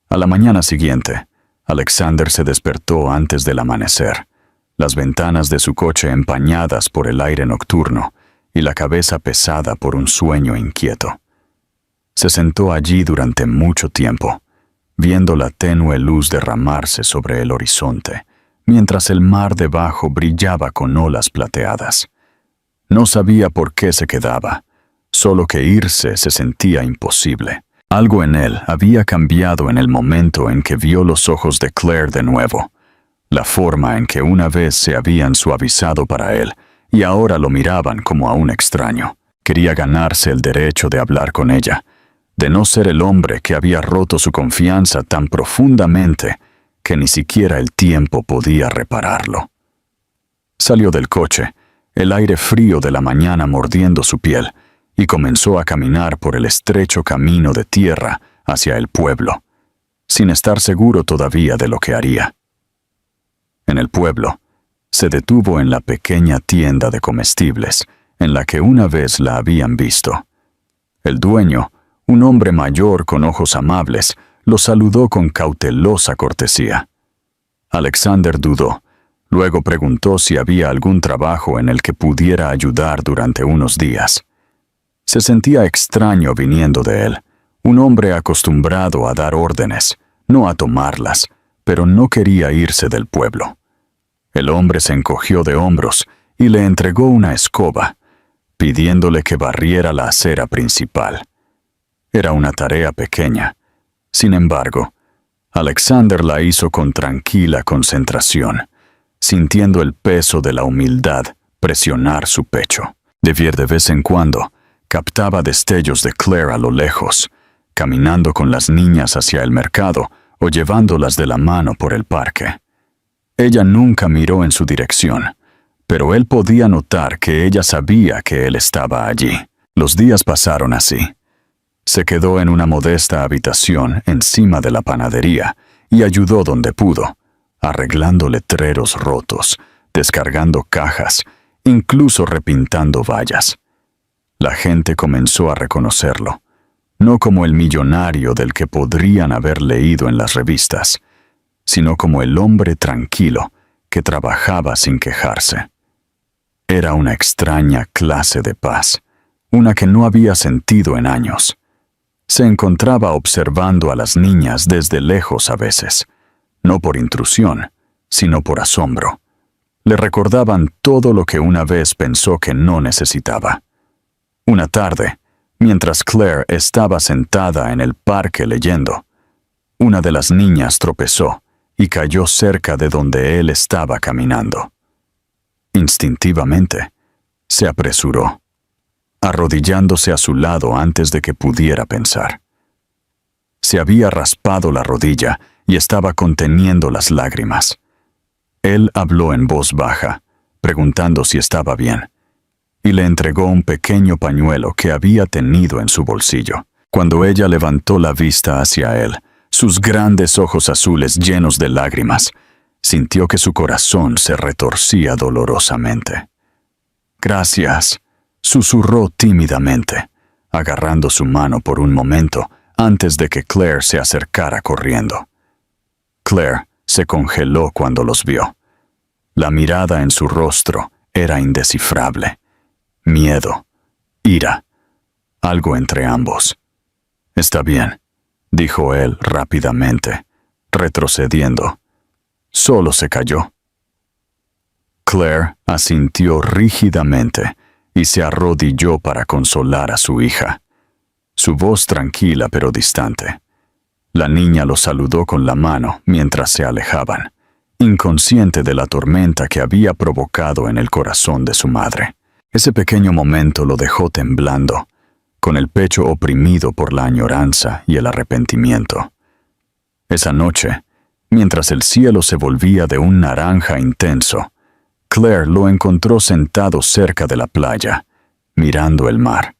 A la mañana siguiente, Alexander se despertó antes del amanecer, las ventanas de su coche empañadas por el aire nocturno y la cabeza pesada por un sueño inquieto. Se sentó allí durante mucho tiempo, viendo la tenue luz derramarse sobre el horizonte, mientras el mar debajo brillaba con olas plateadas. No sabía por qué se quedaba, solo que irse se sentía imposible. Algo en él había cambiado en el momento en que vio los ojos de Claire de nuevo, la forma en que una vez se habían suavizado para él y ahora lo miraban como a un extraño. Quería ganarse el derecho de hablar con ella, de no ser el hombre que había roto su confianza tan profundamente que ni siquiera el tiempo podía repararlo. Salió del coche, el aire frío de la mañana mordiendo su piel, y comenzó a caminar por el estrecho camino de tierra hacia el pueblo, sin estar seguro todavía de lo que haría. En el pueblo, se detuvo en la pequeña tienda de comestibles en la que una vez la habían visto. El dueño, un hombre mayor con ojos amables, lo saludó con cautelosa cortesía. Alexander dudó. Luego preguntó si había algún trabajo en el que pudiera ayudar durante unos días. Se sentía extraño viniendo de él, un hombre acostumbrado a dar órdenes, no a tomarlas, pero no quería irse del pueblo. El hombre se encogió de hombros y le entregó una escoba, pidiéndole que barriera la acera principal. Era una tarea pequeña. Sin embargo, Alexander la hizo con tranquila concentración, sintiendo el peso de la humildad presionar su pecho. De vez en cuando, captaba destellos de Claire a lo lejos, caminando con las niñas hacia el mercado o llevándolas de la mano por el parque. Ella nunca miró en su dirección, pero él podía notar que ella sabía que él estaba allí. Los días pasaron así. Se quedó en una modesta habitación encima de la panadería y ayudó donde pudo, arreglando letreros rotos, descargando cajas, incluso repintando vallas. La gente comenzó a reconocerlo, no como el millonario del que podrían haber leído en las revistas, sino como el hombre tranquilo que trabajaba sin quejarse. Era una extraña clase de paz, una que no había sentido en años. Se encontraba observando a las niñas desde lejos a veces, no por intrusión, sino por asombro. Le recordaban todo lo que una vez pensó que no necesitaba. Una tarde, mientras Claire estaba sentada en el parque leyendo, una de las niñas tropezó y cayó cerca de donde él estaba caminando. Instintivamente, se apresuró, arrodillándose a su lado antes de que pudiera pensar. Se había raspado la rodilla y estaba conteniendo las lágrimas. Él habló en voz baja, preguntando si estaba bien, y le entregó un pequeño pañuelo que había tenido en su bolsillo. Cuando ella levantó la vista hacia él, sus grandes ojos azules llenos de lágrimas, sintió que su corazón se retorcía dolorosamente. «Gracias», susurró tímidamente, agarrando su mano por un momento antes de que Claire se acercara corriendo. Claire se congeló cuando los vio. La mirada en su rostro era indescifrable. Miedo, ira, algo entre ambos. «Está bien», dijo él rápidamente, retrocediendo. Solo se cayó. Claire asintió rígidamente y se arrodilló para consolar a su hija. Su voz tranquila pero distante. La niña lo saludó con la mano mientras se alejaban, inconsciente de la tormenta que había provocado en el corazón de su madre. Ese pequeño momento lo dejó temblando, con el pecho oprimido por la añoranza y el arrepentimiento. Esa noche, mientras el cielo se volvía de un naranja intenso, Claire lo encontró sentado cerca de la playa, mirando el mar.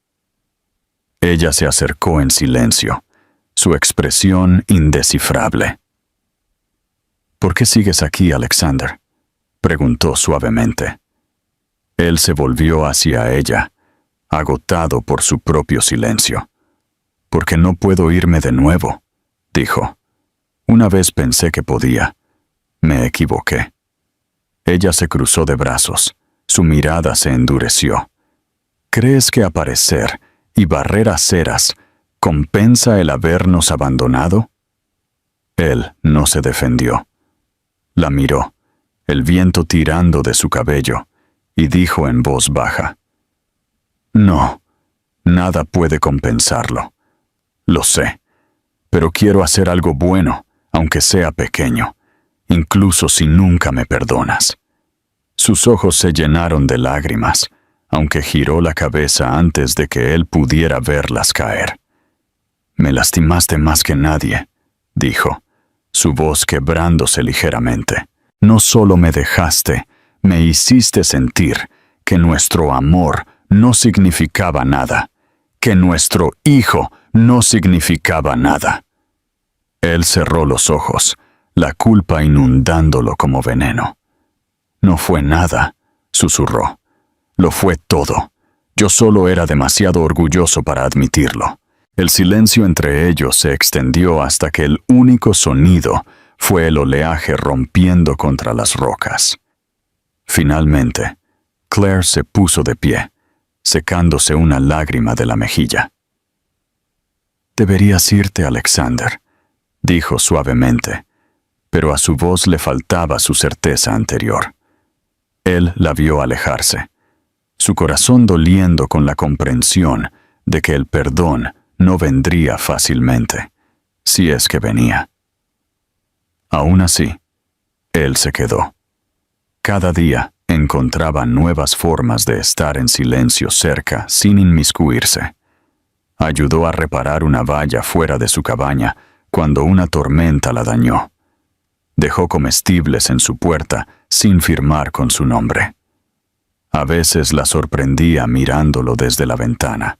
Ella se acercó en silencio, su expresión indescifrable. «¿Por qué sigues aquí, Alexander?», preguntó suavemente. Él se volvió hacia ella, agotado por su propio silencio. «Porque no puedo irme de nuevo», dijo. «Una vez pensé que podía. Me equivoqué». Ella se cruzó de brazos. Su mirada se endureció. «¿Crees que aparecer y barrer aceras compensa el habernos abandonado?» Él no se defendió. La miró, el viento tirando de su cabello, y dijo en voz baja: «No, nada puede compensarlo. Lo sé, pero quiero hacer algo bueno, aunque sea pequeño, incluso si nunca me perdonas». Sus ojos se llenaron de lágrimas, aunque giró la cabeza antes de que él pudiera verlas caer. «Me lastimaste más que nadie», dijo, su voz quebrándose ligeramente. «No solo me dejaste, me hiciste sentir que nuestro amor no significaba nada, que nuestro hijo no significaba nada». Él cerró los ojos, la culpa inundándolo como veneno. «No fue nada», susurró. «Lo fue todo. Yo solo era demasiado orgulloso para admitirlo». El silencio entre ellos se extendió hasta que el único sonido fue el oleaje rompiendo contra las rocas. Finalmente, Claire se puso de pie, secándose una lágrima de la mejilla. «Deberías irte, Alexander», dijo suavemente, pero a su voz le faltaba su certeza anterior. Él la vio alejarse, su corazón doliendo con la comprensión de que el perdón no vendría fácilmente, si es que venía. Aún así, él se quedó. Cada día encontraba nuevas formas de estar en silencio cerca sin inmiscuirse. Ayudó a reparar una valla fuera de su cabaña cuando una tormenta la dañó. Dejó comestibles en su puerta sin firmar con su nombre. A veces la sorprendía mirándolo desde la ventana,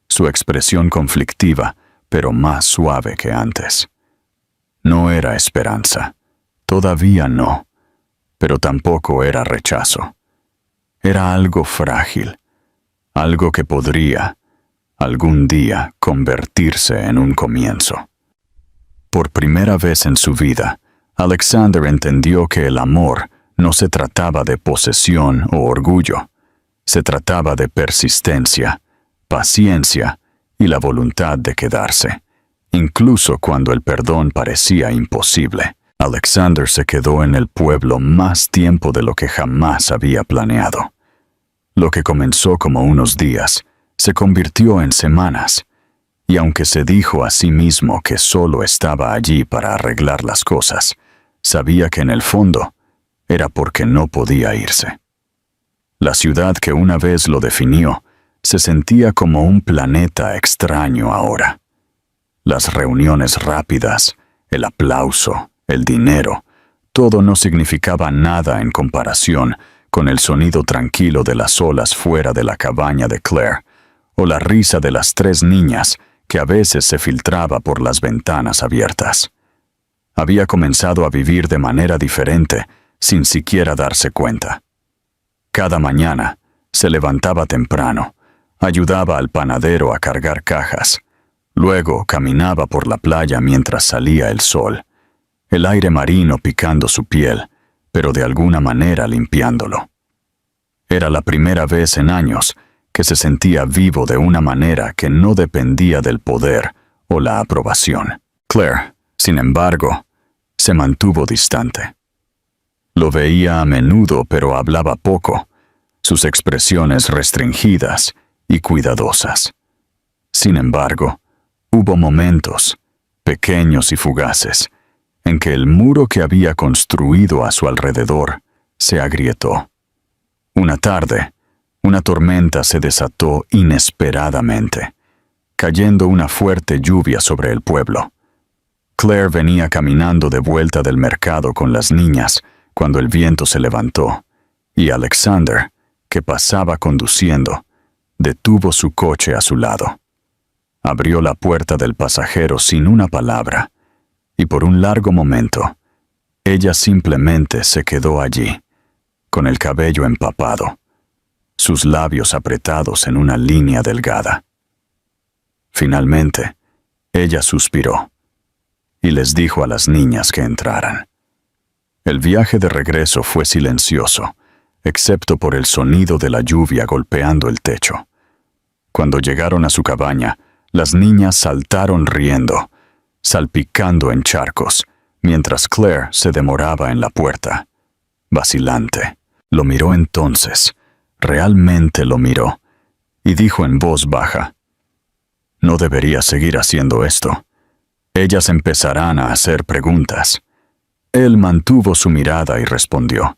su expresión conflictiva, pero más suave que antes. No era esperanza, todavía no, pero tampoco era rechazo. Era algo frágil, algo que podría, algún día, convertirse en un comienzo. Por primera vez en su vida, Alexander entendió que el amor no se trataba de posesión o orgullo, se trataba de persistencia, paciencia y la voluntad de quedarse, incluso cuando el perdón parecía imposible. Alexander se quedó en el pueblo más tiempo de lo que jamás había planeado. Lo que comenzó como unos días se convirtió en semanas, y aunque se dijo a sí mismo que solo estaba allí para arreglar las cosas, sabía que en el fondo era porque no podía irse. La ciudad que una vez lo definió se sentía como un planeta extraño ahora. Las reuniones rápidas, el aplauso, el dinero, todo no significaba nada en comparación con el sonido tranquilo de las olas fuera de la cabaña de Claire, o la risa de las 3 niñas que a veces se filtraba por las ventanas abiertas. Había comenzado a vivir de manera diferente sin siquiera darse cuenta. Cada mañana se levantaba temprano, ayudaba al panadero a cargar cajas, luego caminaba por la playa mientras salía el sol, el aire marino picando su piel, pero de alguna manera limpiándolo. Era la primera vez en años que se sentía vivo de una manera que no dependía del poder o la aprobación. Claire, sin embargo, se mantuvo distante. Lo veía a menudo, pero hablaba poco, sus expresiones restringidas y cuidadosas. Sin embargo, hubo momentos, pequeños y fugaces, en que el muro que había construido a su alrededor se agrietó. Una tarde, una tormenta se desató inesperadamente, cayendo una fuerte lluvia sobre el pueblo. Claire venía caminando de vuelta del mercado con las niñas cuando el viento se levantó, y Alexander, que pasaba conduciendo, detuvo su coche a su lado. Abrió la puerta del pasajero sin una palabra, y por un largo momento, ella simplemente se quedó allí, con el cabello empapado, sus labios apretados en una línea delgada. Finalmente, ella suspiró y les dijo a las niñas que entraran. El viaje de regreso fue silencioso, excepto por el sonido de la lluvia golpeando el techo. Cuando llegaron a su cabaña, las niñas saltaron riendo, salpicando en charcos, mientras Claire se demoraba en la puerta, vacilante. Lo miró entonces, realmente lo miró, y dijo en voz baja: «No debería seguir haciendo esto. Ellas empezarán a hacer preguntas». Él mantuvo su mirada y respondió: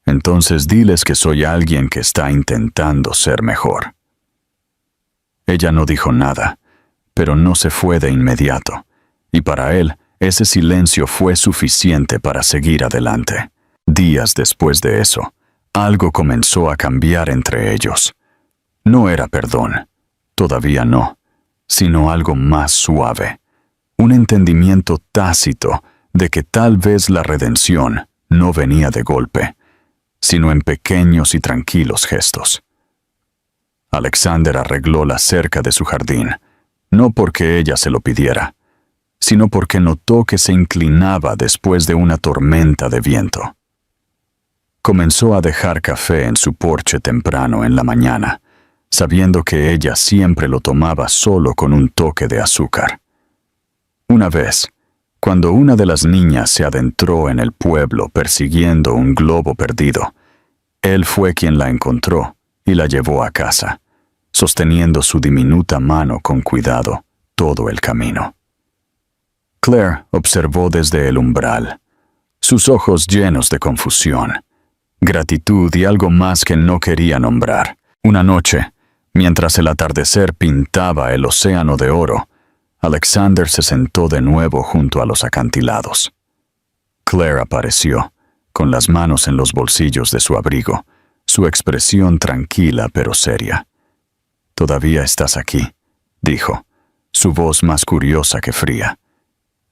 «Entonces diles que soy alguien que está intentando ser mejor». Ella no dijo nada, pero no se fue de inmediato, y para él ese silencio fue suficiente para seguir adelante. Días después de eso, algo comenzó a cambiar entre ellos. No era perdón, todavía no, sino algo más suave, un entendimiento tácito de que tal vez la redención no venía de golpe, sino en pequeños y tranquilos gestos. Alexander arregló la cerca de su jardín, no porque ella se lo pidiera, sino porque notó que se inclinaba después de una tormenta de viento. Comenzó a dejar café en su porche temprano en la mañana, sabiendo que ella siempre lo tomaba solo con un toque de azúcar. Una vez, Cuando una de las niñas se adentró en el pueblo persiguiendo un globo perdido, él fue quien la encontró y la llevó a casa, sosteniendo su diminuta mano con cuidado todo el camino. Claire observó desde el umbral, sus ojos llenos de confusión, gratitud y algo más que no quería nombrar. Una noche, mientras el atardecer pintaba el océano de oro, Alexander se sentó de nuevo junto a los acantilados. Claire apareció, con las manos en los bolsillos de su abrigo, su expresión tranquila pero seria. «¿Todavía estás aquí?», dijo, su voz más curiosa que fría.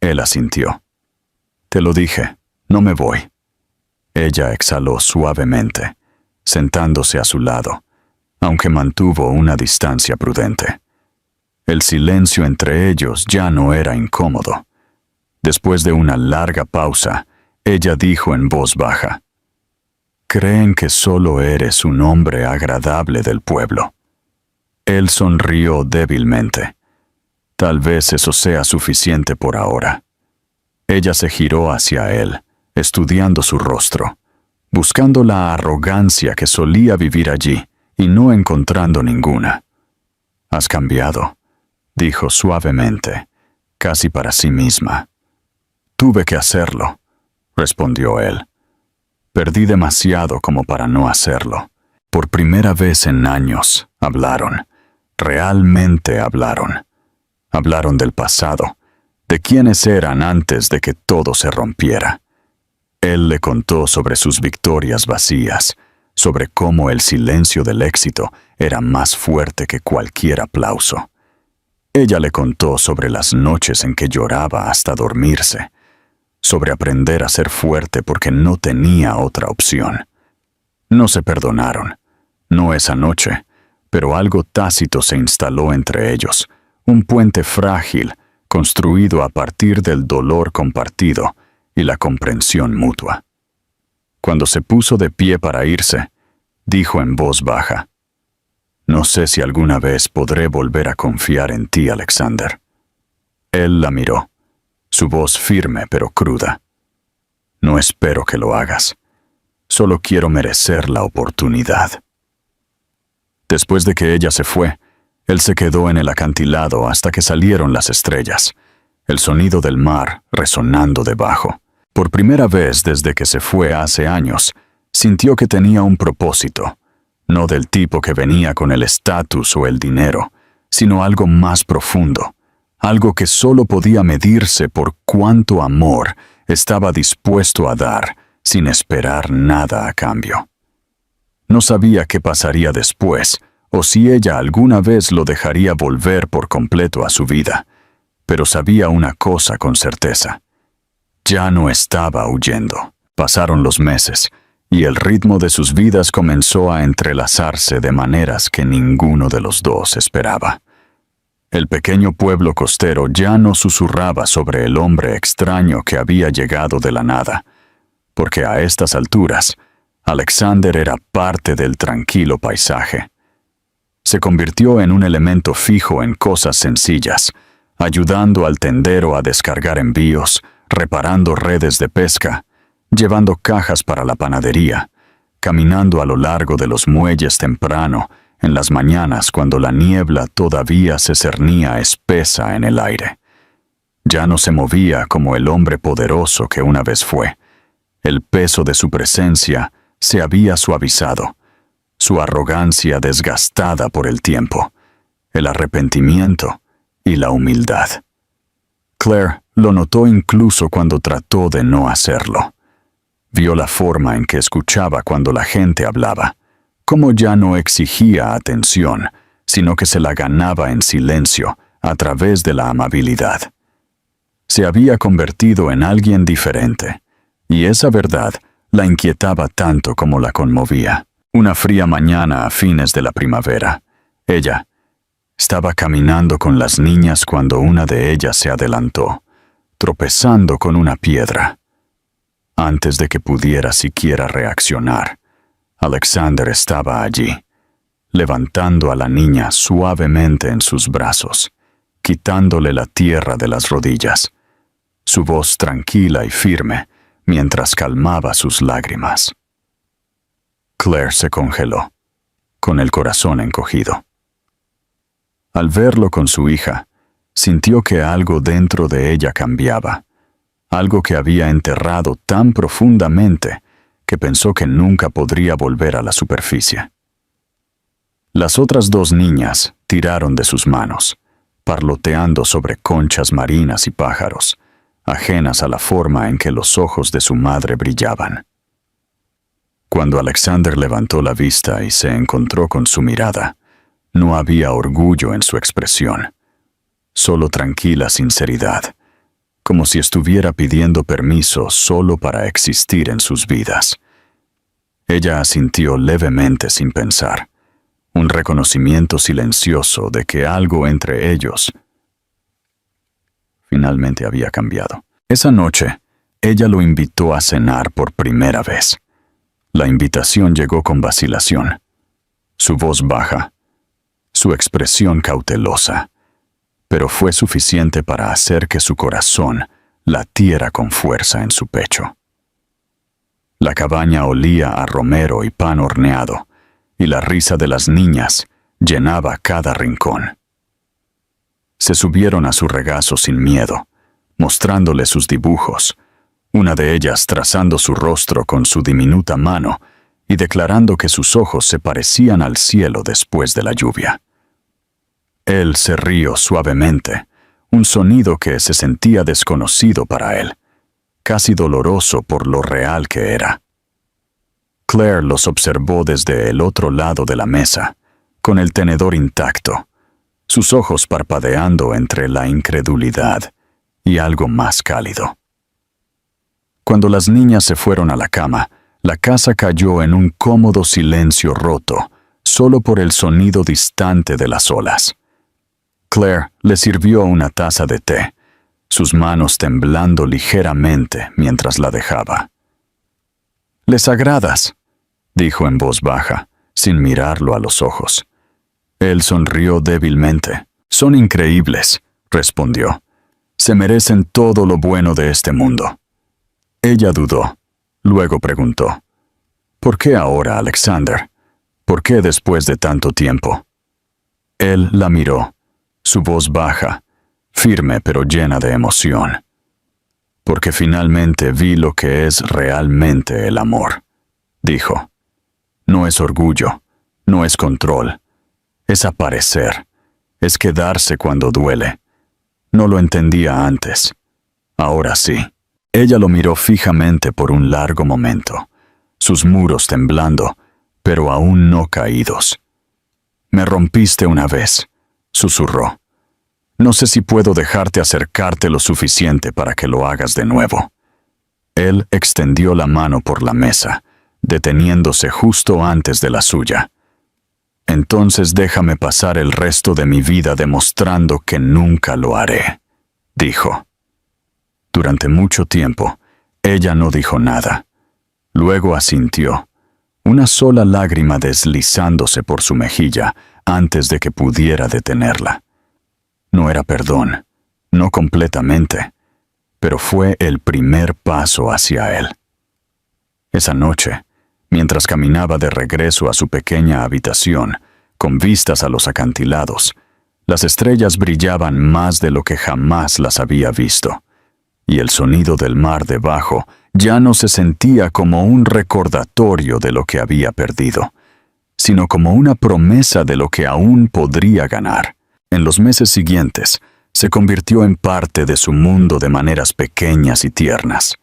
Él asintió. «Te lo dije, no me voy». Ella exhaló suavemente, sentándose a su lado, aunque mantuvo una distancia prudente. El silencio entre ellos ya no era incómodo. Después de una larga pausa, ella dijo en voz baja: «Creen que solo eres un hombre agradable del pueblo». Él sonrió débilmente. «Tal vez eso sea suficiente por ahora». Ella se giró hacia él, estudiando su rostro, buscando la arrogancia que solía vivir allí y no encontrando ninguna. «Has cambiado», dijo suavemente, casi para sí misma. «Tuve que hacerlo», respondió él. «Perdí demasiado como para no hacerlo». Por primera vez en años, hablaron. Realmente hablaron. Hablaron del pasado, de quiénes eran antes de que todo se rompiera. Él le contó sobre sus victorias vacías, sobre cómo el silencio del éxito era más fuerte que cualquier aplauso. Ella le contó sobre las noches en que lloraba hasta dormirse, sobre aprender a ser fuerte porque no tenía otra opción. No se perdonaron, no esa noche, pero algo tácito se instaló entre ellos, un puente frágil, construido a partir del dolor compartido y la comprensión mutua. Cuando se puso de pie para irse, dijo en voz baja: «No sé si alguna vez podré volver a confiar en ti, Alexander». Él la miró, su voz firme pero cruda. «No espero que lo hagas. Solo quiero merecer la oportunidad». Después de que ella se fue, él se quedó en el acantilado hasta que salieron las estrellas, el sonido del mar resonando debajo. Por primera vez desde que se fue hace años, sintió que tenía un propósito, no del tipo que venía con el estatus o el dinero, sino algo más profundo, algo que solo podía medirse por cuánto amor estaba dispuesto a dar sin esperar nada a cambio. No sabía qué pasaría después, o si ella alguna vez lo dejaría volver por completo a su vida, pero sabía una cosa con certeza: ya no estaba huyendo. Pasaron los meses, y el ritmo de sus vidas comenzó a entrelazarse de maneras que ninguno de los dos esperaba. El pequeño pueblo costero ya no susurraba sobre el hombre extraño que había llegado de la nada, porque a estas alturas, Alexander era parte del tranquilo paisaje. Se convirtió en un elemento fijo en cosas sencillas, ayudando al tendero a descargar envíos, reparando redes de pesca, llevando cajas para la panadería, caminando a lo largo de los muelles temprano, en las mañanas cuando la niebla todavía se cernía espesa en el aire. Ya no se movía como el hombre poderoso que una vez fue. El peso de su presencia se había suavizado, su arrogancia desgastada por el tiempo, el arrepentimiento y la humildad. Claire lo notó incluso cuando trató de no hacerlo. Vio la forma en que escuchaba cuando la gente hablaba, cómo ya no exigía atención, sino que se la ganaba en silencio a través de la amabilidad. Se había convertido en alguien diferente, y esa verdad la inquietaba tanto como la conmovía. Una fría mañana a fines de la primavera, ella estaba caminando con las niñas cuando una de ellas se adelantó, tropezando con una piedra. Antes de que pudiera siquiera reaccionar, Alexander estaba allí, levantando a la niña suavemente en sus brazos, quitándole la tierra de las rodillas. su voz tranquila y firme, mientras calmaba sus lágrimas. Claire se congeló, con el corazón encogido. Al verlo con su hija, sintió que algo dentro de ella cambiaba, algo que había enterrado tan profundamente que pensó que nunca podría volver a la superficie. Las otras dos niñas tiraron de sus manos, parloteando sobre conchas marinas y pájaros, ajenas a la forma en que los ojos de su madre brillaban. Cuando Alexander levantó la vista y se encontró con su mirada, no había orgullo en su expresión, solo tranquila sinceridad, como si estuviera pidiendo permiso solo para existir en sus vidas. Ella asintió levemente sin pensar, un reconocimiento silencioso de que algo entre ellos finalmente había cambiado. Esa noche, ella lo invitó a cenar por primera vez. La invitación llegó con vacilación, su voz baja, su expresión cautelosa, pero fue suficiente para hacer que su corazón latiera con fuerza en su pecho. La cabaña olía a romero y pan horneado, y la risa de las niñas llenaba cada rincón. Se subieron a su regazo sin miedo, mostrándole sus dibujos, una de ellas trazando su rostro con su diminuta mano y declarando que sus ojos se parecían al cielo después de la lluvia. Él se rió suavemente, un sonido que se sentía desconocido para él, casi doloroso por lo real que era. Claire los observó desde el otro lado de la mesa, con el tenedor intacto, sus ojos parpadeando entre la incredulidad y algo más cálido. Cuando las niñas se fueron a la cama, la casa cayó en un cómodo silencio roto, solo por el sonido distante de las olas. Claire le sirvió una taza de té, sus manos temblando ligeramente mientras la dejaba. «Les agradas», dijo en voz baja, sin mirarlo a los ojos. Él sonrió débilmente. «Son increíbles», respondió. «Se merecen todo lo bueno de este mundo». Ella dudó. Luego preguntó, «¿Por qué ahora, Alexander? ¿Por qué después de tanto tiempo?» Él la miró, su voz baja, firme pero llena de emoción. «Porque finalmente vi lo que es realmente el amor», dijo. «No es orgullo, no es control, es aparecer, es quedarse cuando duele. No lo entendía antes. Ahora sí». Ella lo miró fijamente por un largo momento, sus muros temblando, pero aún no caídos. «Me rompiste una vez», susurró. «No sé si puedo dejarte acercarte lo suficiente para que lo hagas de nuevo». Él extendió la mano por la mesa, deteniéndose justo antes de la suya. «Entonces déjame pasar el resto de mi vida demostrando que nunca lo haré», dijo. Durante mucho tiempo, ella no dijo nada. Luego asintió, una sola lágrima deslizándose por su mejilla antes de que pudiera detenerla. No era perdón, no completamente, pero fue el primer paso hacia él. Esa noche, mientras caminaba de regreso a su pequeña habitación, con vistas a los acantilados, las estrellas brillaban más de lo que jamás las había visto, y el sonido del mar debajo ya no se sentía como un recordatorio de lo que había perdido, sino como una promesa de lo que aún podría ganar. En los meses siguientes, se convirtió en parte de su mundo de maneras pequeñas y tiernas.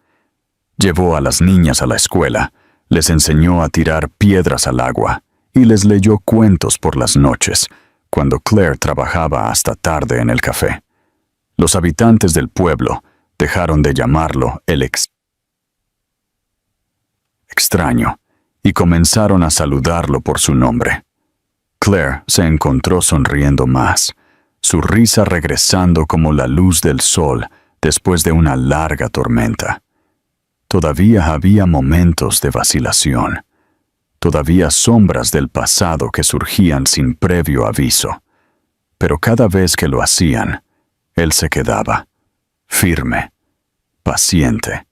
Llevó a las niñas a la escuela, les enseñó a tirar piedras al agua y les leyó cuentos por las noches, cuando Claire trabajaba hasta tarde en el café. Los habitantes del pueblo dejaron de llamarlo el extraño y comenzaron a saludarlo por su nombre. Claire se encontró sonriendo más, su risa regresando como la luz del sol después de una larga tormenta. Todavía había momentos de vacilación, todavía sombras del pasado que surgían sin previo aviso, pero cada vez que lo hacían, él se quedaba, firme, paciente,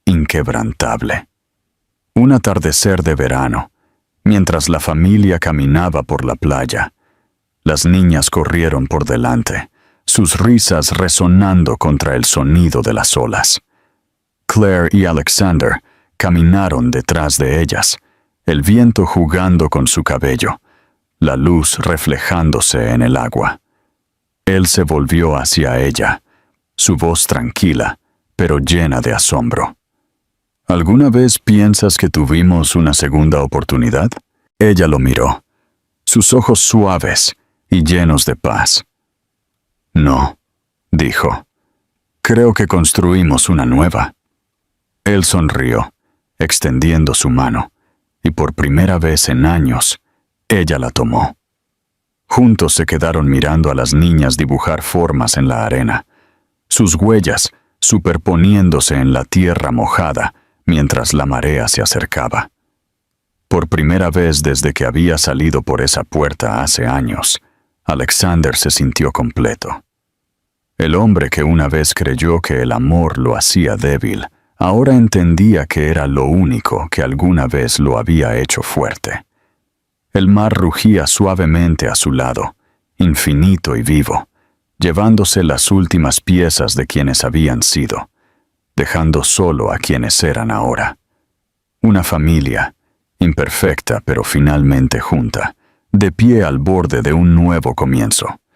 inquebrantable. Un atardecer de verano, mientras la familia caminaba por la playa, las niñas corrieron por delante, sus risas resonando contra el sonido de las olas. Claire y Alexander caminaron detrás de ellas, el viento jugando con su cabello, la luz reflejándose en el agua. Él se volvió hacia ella, su voz tranquila, pero llena de asombro. ¿Alguna vez piensas que tuvimos una segunda oportunidad? Ella lo miró, sus ojos suaves y llenos de paz. No, dijo. Creo que construimos una nueva. Él sonrió, extendiendo su mano, y por primera vez en años, ella la tomó. Juntos se quedaron mirando a las niñas dibujar formas en la arena, sus huellas superponiéndose en la tierra mojada mientras la marea se acercaba. Por primera vez desde que había salido por esa puerta hace años, Alexander se sintió completo. El hombre que una vez creyó que el amor lo hacía débil, ahora entendía que era lo único que alguna vez lo había hecho fuerte. El mar rugía suavemente a su lado, infinito y vivo, llevándose las últimas piezas de quienes habían sido, dejando solo a quienes eran ahora. Una familia, imperfecta pero finalmente junta, de pie al borde de un nuevo comienzo.